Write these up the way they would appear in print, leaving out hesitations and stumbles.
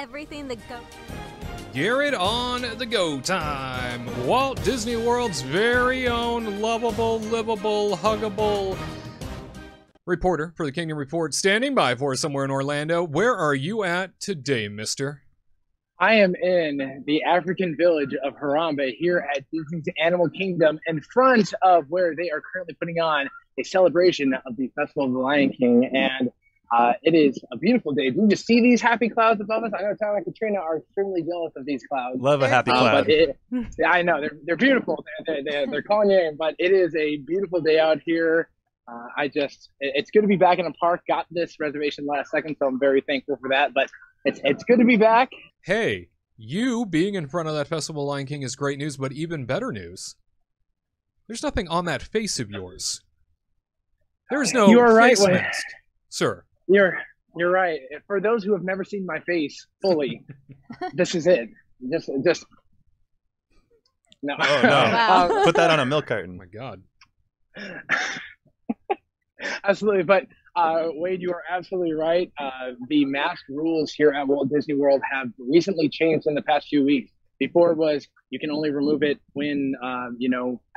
everything the go. Garrett on the go time. Walt Disney World's very own lovable, livable, huggable reporter for the Kingdom Report, standing by for us somewhere in Orlando. Where are you at today, mister? I am in the African village of Harambe here at Disney's Animal Kingdom in front of where they are currently putting on a celebration of the Festival of the Lion King. And it is a beautiful day. Do you just see these happy clouds above us? I know Tyler and Katrina are extremely jealous of these clouds. Love a happy cloud. Yeah, I know. They're beautiful. They're calling you in, but it is a beautiful day out here. It's good to be back in the park. Got this reservation last second, so I'm very thankful for that. But it's good to be back. Hey, you being in front of that Festival of Lion King is great news, but even better news, there's nothing on that face of yours. There is no You are right, face mask, sir. You're right. For those who have never seen my face fully, this is it. Just no. Oh, no. Wow. Put that on a milk carton. Oh my God. Absolutely. But Wade, you are absolutely right. The mask rules here at Walt Disney World have recently changed in the past few weeks. Before it was you can only remove it when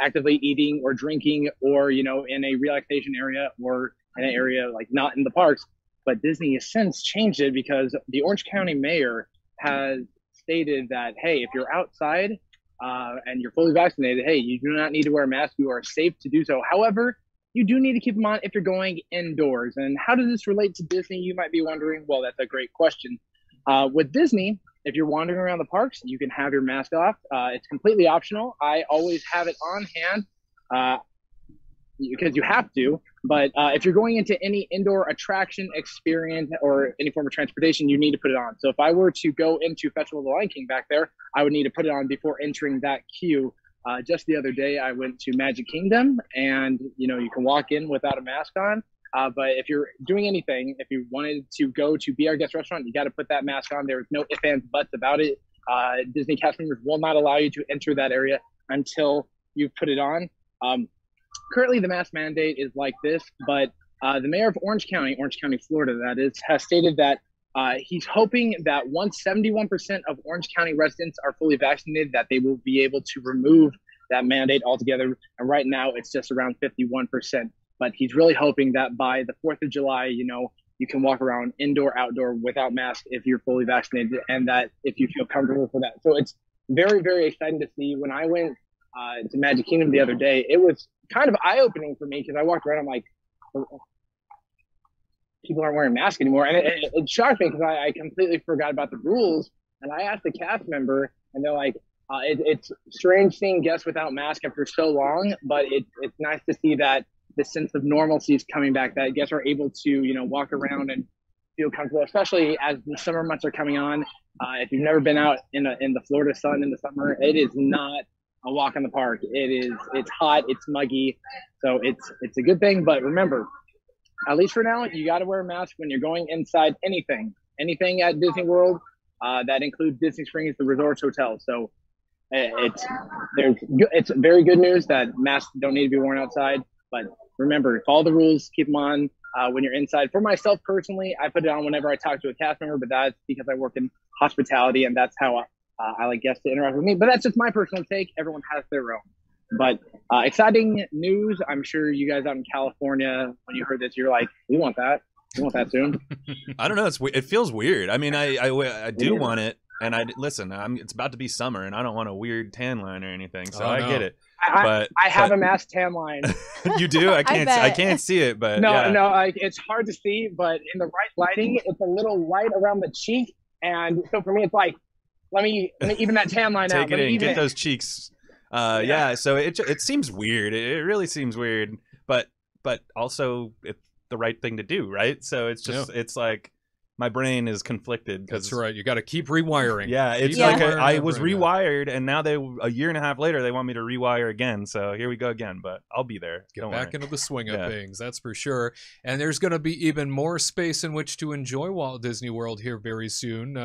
actively eating or drinking, or in a relaxation area, or in an area like not in the parks. But Disney has since changed it because the Orange County mayor has stated that, hey, if you're outside and you're fully vaccinated, hey, you do not need to wear a mask. You are safe to do so. However, you do need to keep them on if you're going indoors. And how does this relate to Disney? You might be wondering. Well, that's a great question. With Disney, if you're wandering around the parks, you can have your mask off. It's completely optional. I always have it on hand because you have to. But if you're going into any indoor attraction experience or any form of transportation, you need to put it on. So if I were to go into Festival of the Lion King back there, I would need to put it on before entering that queue. Just the other day, I went to Magic Kingdom, and you can walk in without a mask on. But if you're doing anything, if you wanted to go to Be Our Guest restaurant, you got to put that mask on. There's no ifs, ands, buts about it. Disney cast members will not allow you to enter that area until you've put it on. Currently, the mask mandate is like this, but the mayor of Orange County, Florida, that is, has stated that he's hoping that once 71% of Orange County residents are fully vaccinated, that they will be able to remove that mandate altogether. And right now, it's just around 51%. But he's really hoping that by the 4th of July, you can walk around indoor, outdoor without mask if you're fully vaccinated, and that if you feel comfortable for that. So it's very, very exciting to see. When I went to Magic Kingdom the other day, it was kind of eye-opening for me because I walked around, I'm like, people aren't wearing masks anymore. And it shocked me because I completely forgot about the rules. And I asked the cast member, and they're like, it's strange seeing guests without masks after so long, but it's nice to see that the sense of normalcy is coming back, that guests are able to, walk around and feel comfortable, especially as the summer months are coming on. If you've never been out in the Florida sun in the summer, it is not a walk in the park. It's hot, it's muggy. So it's a good thing. But remember, at least for now, you got to wear a mask when you're going inside anything at Disney World. That includes Disney Springs, the resorts, hotels. So it's very good news that masks don't need to be worn outside. But remember, follow the rules, keep them on when you're inside. For myself personally, I put it on whenever I talk to a cast member, but that's because I work in hospitality, and that's how I like guests to interact with me. But that's just my personal take. Everyone has their own. But exciting news. I'm sure you guys out in California, when you heard this, you're like, we want that. We want that soon. I don't know. It feels weird. I mean, I do want it. And listen, it's about to be summer, and I don't want a weird tan line or anything. So I get it. I have a mask tan line. You do? I can't see it, but no, yeah. It's hard to see, but in the right lighting, it's a little white around the cheek, and so for me, it's like, let me even that tan line out. Take it in, get those cheeks. Yeah. So it seems weird. It really seems weird, but also it's the right thing to do, right? So it's just it's like, my brain is conflicted. That's right. You got to keep rewiring. Yeah, it's like I was rewired, and now a year and a half later, they want me to rewire again. So here we go again, but I'll be there. Get back into the swing of things, that's for sure. And there's going to be even more space in which to enjoy Walt Disney World here very soon.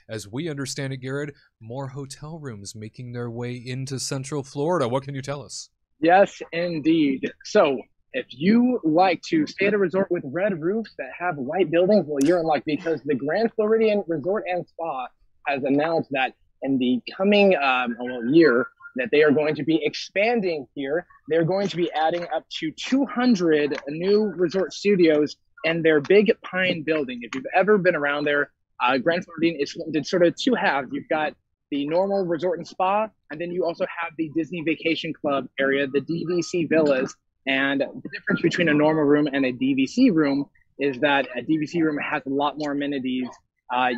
As we understand it, Garrett, more hotel rooms making their way into Central Florida. What can you tell us? Yes, indeed. So if you like to stay at a resort with red roofs that have white buildings, well, you're in luck, because the Grand Floridian Resort and Spa has announced that in the coming year that they are going to be expanding here. They're going to be adding up to 200 new resort studios in their Big Pine building. If you've ever been around there, Grand Floridian is sort of two halves. You've got the normal resort and spa, and then you also have the Disney Vacation Club area, the DVC villas. And the difference between a normal room and a DVC room is that a DVC room has a lot more amenities.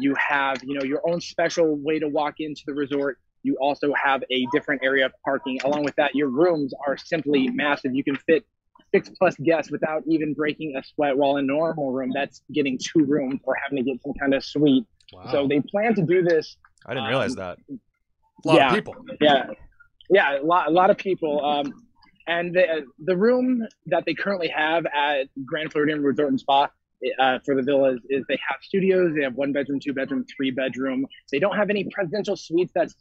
You have, your own special way to walk into the resort. You also have a different area of parking. Along with that, your rooms are simply massive. You can fit 6+ guests without even breaking a sweat, while in a normal room, that's getting 2 rooms or having to get some kind of suite. Wow. So they plan to do this. I didn't realize that. A lot of people. Yeah, a lot of people. And the room that they currently have at Grand Floridian Resort and Spa for the villas is they have studios. They have 1-bedroom, 2-bedroom, 3-bedroom. They don't have any presidential suites. That's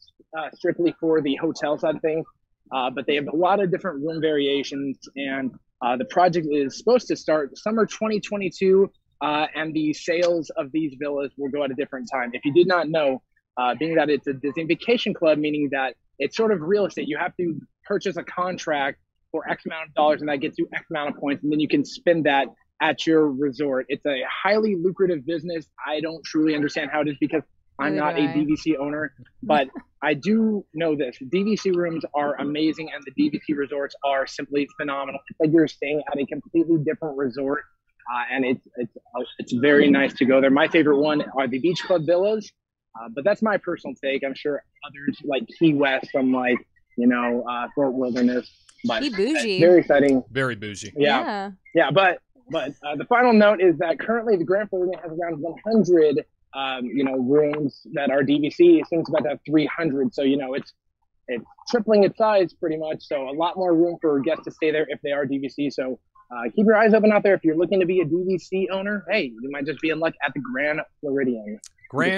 strictly for the hotel side of things. But they have a lot of different room variations. And the project is supposed to start summer 2022. And the sales of these villas will go at a different time. If you did not know, being that it's a Disney Vacation Club, meaning that it's sort of real estate. You have to purchase a contract for X amount of dollars, and that gets you X amount of points, and then you can spend that at your resort. It's a highly lucrative business. I don't truly understand how it is, because I'm not a DVC owner, but I do know this. DVC rooms are amazing, and the DVC resorts are simply phenomenal. It's like you're staying at a completely different resort, and it's very nice to go there. My favorite one are the Beach Club villas, but that's my personal take. I'm sure others like Key West, from Fort Wilderness. But bougie. Very exciting. Very bougie. Yeah. But the final note is that currently the Grand Floridian has around 100, rooms that are DVC. It seems about to have 300. So, it's tripling its size pretty much. So a lot more room for guests to stay there if they are DVC. So keep your eyes open out there. If you're looking to be a DVC owner, hey, you might just be in luck at the Grand Floridian. You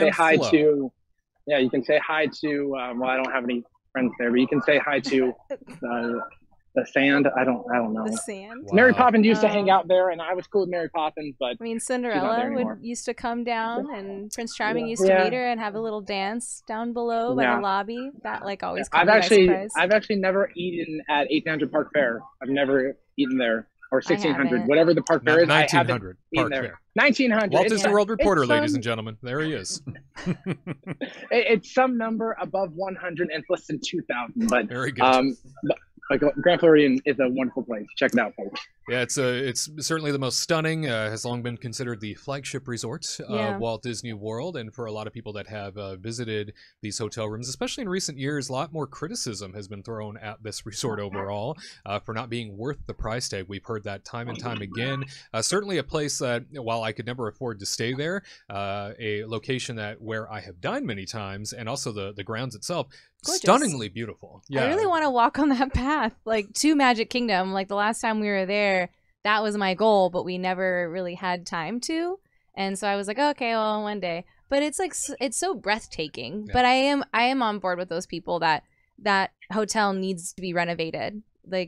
can say hi to, well, I don't have any friends there, but you can say hi to the sand. I don't know. The sand. Wow. Mary Poppins used to hang out there, and I was cool with Mary Poppins, but I mean, Cinderella used to come down, and Prince Charming used to meet her and have a little dance down below by the lobby. That always caught me by surprise. I've actually never eaten at 1800 Park Fair. I've never eaten there. Or 1600, whatever the park fair is. 1900 Park Fair. 1900. Walt Disney World Reporter, ladies and gentlemen. There he is. It's some number above 100 and less than 2,000. But very good. Grand Floridian is a wonderful place. Check it out, folks. Yeah, it's certainly the most stunning. Has long been considered the flagship resort of Walt Disney World, and for a lot of people that have visited these hotel rooms, especially in recent years, a lot more criticism has been thrown at this resort overall for not being worth the price tag. We've heard that time and time again. Certainly a place that, while I could never afford to stay there, a location where I have dined many times, and also the grounds itself. Gorgeous. Stunningly beautiful. Yeah. I really want to walk on that path, to Magic Kingdom. The last time we were there, that was my goal, but we never really had time to. And so I was like, okay, well, one day. But it's it's so breathtaking. Yeah. But I am on board with those people that hotel needs to be renovated.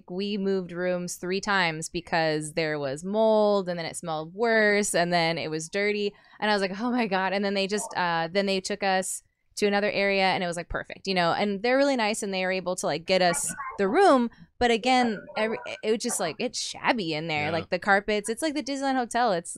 We moved rooms 3 times because there was mold, and then it smelled worse, and then it was dirty, and I was like, oh my God. And then they just then they took us to another area, and it was perfect, and they're really nice, and they were able to get us the room. But again, it was just it's shabby in there. Yeah. The carpets, it's like the Disneyland Hotel. It's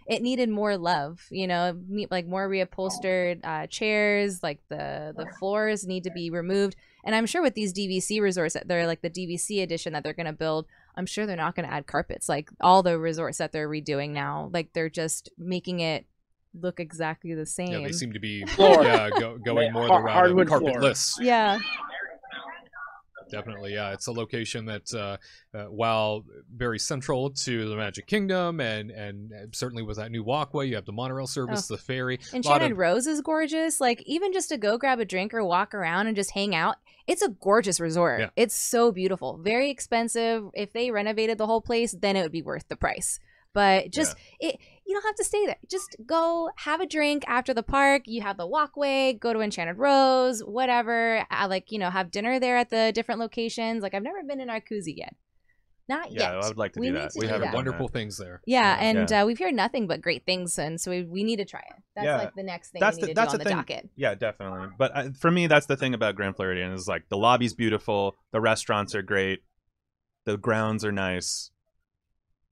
it needed more love, more reupholstered chairs. The floors need to be removed. And I'm sure with these DVC resorts that they're the DVC edition that they're going to build, I'm sure they're not going to add carpets all the resorts that they're redoing now. They're just making it look exactly the same. Yeah, they seem to be going more the route of carpetless. Yeah. Definitely, yeah. It's a location that, while very central to the Magic Kingdom, and certainly with that new walkway, you have the monorail service, the ferry. Enchanted Rose is gorgeous. Even just to go grab a drink or walk around and just hang out, it's a gorgeous resort. Yeah. It's so beautiful. Very expensive. If they renovated the whole place, then it would be worth the price. But just you don't have to stay there. Just go have a drink after the park. You have the walkway, go to Enchanted Rose, whatever. Have dinner there at the different locations. I've never been in Arcoozie yet. Not Yeah, yet. I would like to We do need that. to We do have that. wonderful things there. Yeah, and Yeah. we've heard nothing but great things, and so we need to try it. That's Yeah. like the next thing That's we need the- to do that's on the the thing. docket. Yeah, definitely. But for me, that's the thing about Grand Floridian is like the lobby's beautiful, the restaurants are great, the grounds are nice,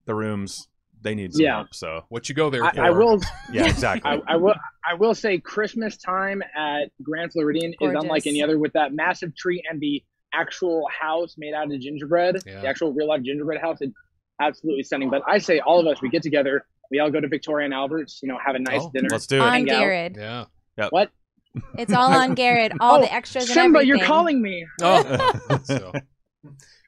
the rooms they need some help. So What you go there for? I will. yeah, exactly. I will say Christmas time at Grand Floridian is unlike Gorgeous. any other, with that massive tree and the actual house made out of gingerbread, Yeah. the actual real life gingerbread house. It's absolutely stunning. But I say all of us, we get together, we all go to Victoria and Albert's, have a nice dinner. Let's do it. On Hang out. Garrett. Yeah. What? It's all on Garrett. All the extras and Simba, everything. you're calling me. Oh. So.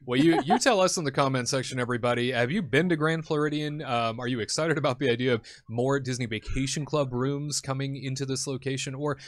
Well, you tell us in the comment section, everybody. Have you been to Grand Floridian? Are you excited about the idea of more Disney Vacation Club rooms coming into this location, or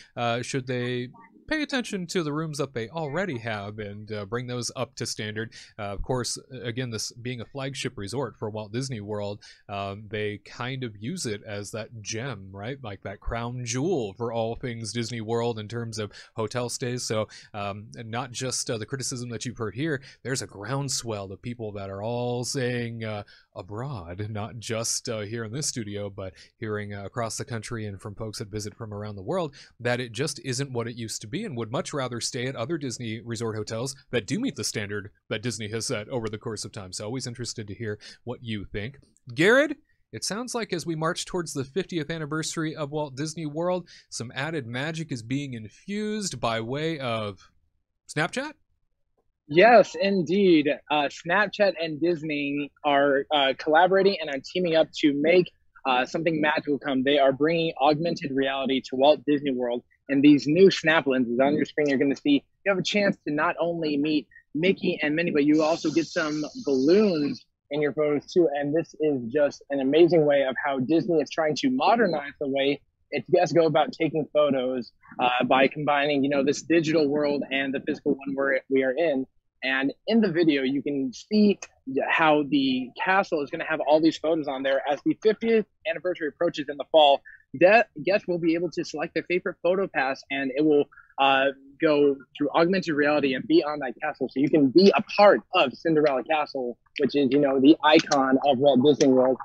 should they pay attention to the rooms that they already have and bring those up to standard? Of course, again, this being a flagship resort for Walt Disney World, they kind of use it as that gem, right? Like that crown jewel for all things Disney World in terms of hotel stays. So and not just the criticism that you've heard here, there's a groundswell of people that are all saying abroad, not just here in this studio, but hearing across the country and from folks that visit from around the world, that it just isn't what it used to be, and would much rather stay at other Disney resort hotels that do meet the standard that Disney has set over the course of time. So always interested to hear what you think. Garrett, it sounds like as we march towards the 50th anniversary of Walt Disney World, some added magic is being infused by way of Snapchat? Yes, indeed. Snapchat and Disney are collaborating and are teaming up to make something magical come. They are bringing augmented reality to Walt Disney World. And these new Snap lenses on your screen, you're going to see, you have a chance to not only meet Mickey and Minnie, but you also get some balloons in your photos too. And this is just an amazing way of how Disney is trying to modernize the way it has to go about taking photos by combining, this digital world and the physical one we are in. And in the video, you can see how the castle is going to have all these photos on there. As the 50th anniversary approaches in the fall, guests will be able to select their favorite photo pass, and it will go through augmented reality and be on that castle. So you can be a part of Cinderella Castle, which is, the icon of Walt Disney World.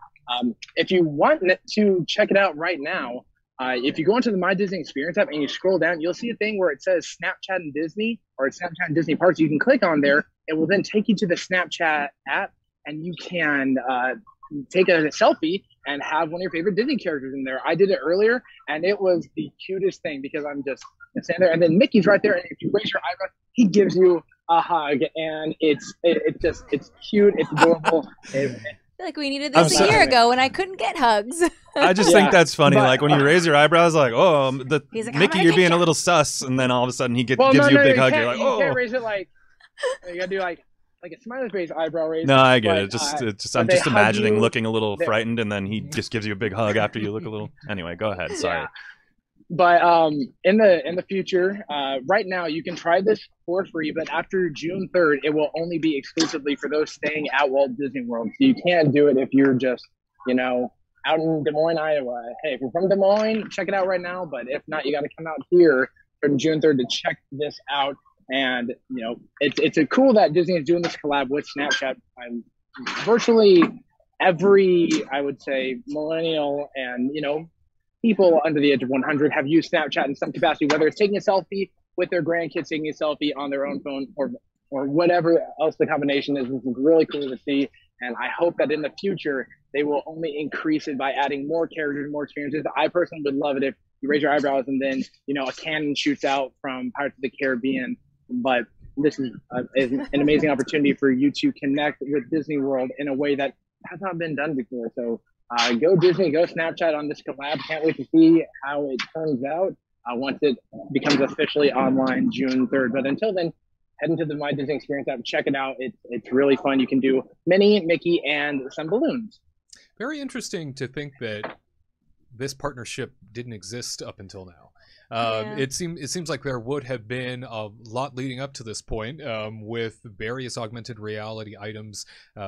If you want to check it out right now, if you go into the My Disney Experience app and you scroll down, you'll see a thing where it says Snapchat and Disney, or Snapchat and Disney Parks. You can click on there. It will then take you to the Snapchat app, and you can take a selfie and have one of your favorite Disney characters in there. I did it earlier, and it was the cutest thing because I'm just standing there, and then Mickey's right there, and if you raise your eyebrow, he gives you a hug, and it's cute, it's adorable. I feel like we needed this a year ago when I couldn't get hugs. I just think that's funny. Like when you raise your eyebrows, like, oh, Mickey, you're being a little sus, and then all of a sudden he gives you a big hug. You're like, oh. You can't raise it like you gotta do like a smiley face eyebrow raise. No, I get it. I'm just imagining looking a little They're frightened, and then he just gives you a big hug after you look a little. Anyway, go ahead. Sorry. Yeah. But in the future, right now you can try this for free, but after June 3rd, it will only be exclusively for those staying at Walt Disney World. So you can't do it if you're just, out in Des Moines, Iowa. Hey, if you're from Des Moines, check it out right now. But if not, you got to come out here from June 3rd to check this out. And, it's a cool that Disney is doing this collab with Snapchat. Virtually every, I would say, millennial and, people under the age of 100 have used Snapchat in some capacity, whether it's taking a selfie with their grandkids, taking a selfie on their own phone, or whatever else the combination is. This is really cool to see. And I hope that in the future, they will only increase it by adding more characters and more experiences. I personally would love it if you raise your eyebrows and then, a cannon shoots out from Pirates of the Caribbean. But this is an amazing opportunity for you to connect with Disney World in a way that has not been done before. So go Disney, go Snapchat on this collab. Can't wait to see how it turns out once it becomes officially online June 3rd. But until then, head into the My Disney Experience app, check it out. It's really fun. You can do Minnie, Mickey, and some balloons. Very interesting to think that this partnership didn't exist up until now. It seems like there would have been a lot leading up to this point, with various augmented reality items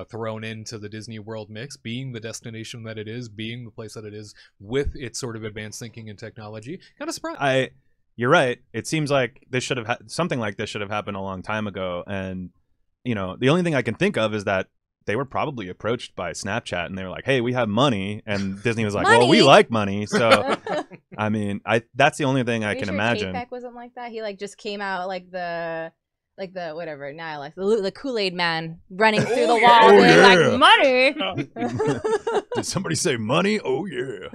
thrown into the Disney World mix, being the destination that it is, being the place that it is, with its sort of advanced thinking and technology. Kind of surprised. You're right. It seems like this should have something like this should have happened a long time ago. And the only thing I can think of is that they were probably approached by Snapchat and they were like, "Hey, we have money," and Disney was like, Money? "Well, we like money." So, I mean, that's the only thing I can imagine. K-Pac wasn't like that. He like just came out like the whatever. Now I like the Kool-Aid man running through the wall, being like, "Money." Did somebody say money? Oh yeah.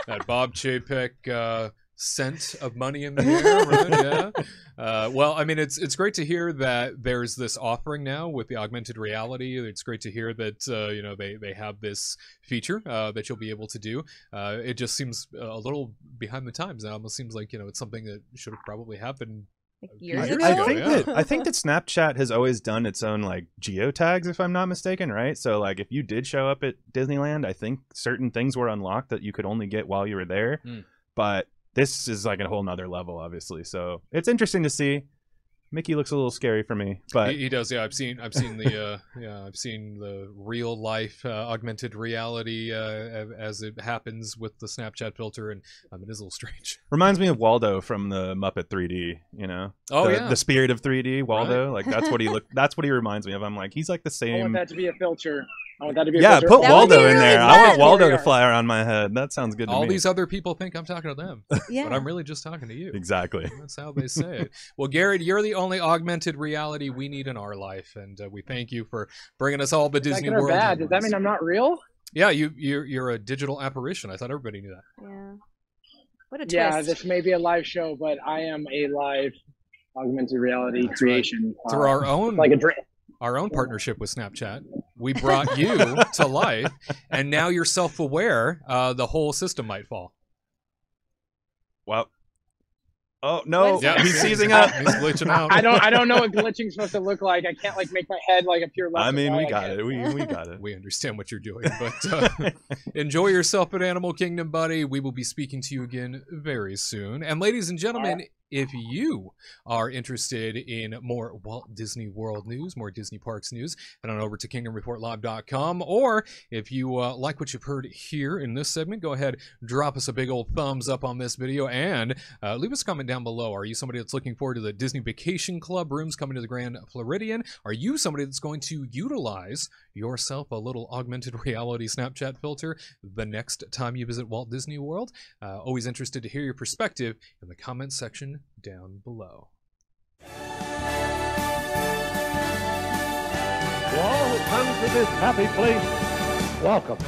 That Bob Chapek scent of money in the air, right? Yeah. Well, I mean, it's great to hear that there's this offering now with the augmented reality. It's great to hear that you know, they have this feature that you'll be able to do. It just seems a little behind the times. It almost seems like, you know, it's something that should have probably happened Years ago. ago? I think that Snapchat has always done its own like geotags, if I'm not mistaken, right? So like if you did show up at Disneyland, I think certain things were unlocked that you could only get while you were there. But this is like a whole nother level, obviously. So it's interesting to see. Mickey looks a little scary for me, but he does. Yeah, I've seen the I've seen the real life augmented reality as it happens with the Snapchat filter, and it is a little strange. reminds me of Waldo from the Muppet 3D. You know, Oh, the spirit of 3D, Waldo. Right. Like that's what he That's what he reminds me of. I'm like, he's like the I want same. that to be a filter. I want that to be a Yeah, filter. put That would Waldo be in really there. fun. I want Waldo Here we to are. fly around my head. That sounds good to All me. these other people think I'm talking to them, Yeah. but I'm really just talking to you. Exactly. That's how they say it. Well, Garrett, you're the only augmented reality we need in our life, and we thank you for bringing us all the Is that Disney good or World. bad? Does that mean I'm not real? Yeah, you're a digital apparition. I thought everybody knew that. Yeah. What a Yeah, twist. this may be a live show, but I am a live augmented reality creation. Through our own like a dream. our own partnership with Snapchat, we brought you to life, and now you're self-aware. The whole system might fall. Well. Oh no! Yeah, He's seizing up. He's glitching out. I don't know what glitching's supposed to look like. I can't like make my head like appear left. I mean, and we right. got it. We got it. We understand what you're doing, but enjoy yourself at Animal Kingdom, buddy. We will be speaking to you again very soon. And ladies and gentlemen, if you are interested in more Walt Disney World news, more Disney Parks news, head on over to KingdomReportLive.com. Or if you like what you've heard here in this segment, go ahead, drop us a big old thumbs up on this video, and leave us a comment down below. Are you somebody that's looking forward to the Disney Vacation Club rooms coming to the Grand Floridian? Are you somebody that's going to utilize yourself a little augmented reality Snapchat filter the next time you visit Walt Disney World? Always interested to hear your perspective in the comment section down below. To all who come to this happy place, welcome.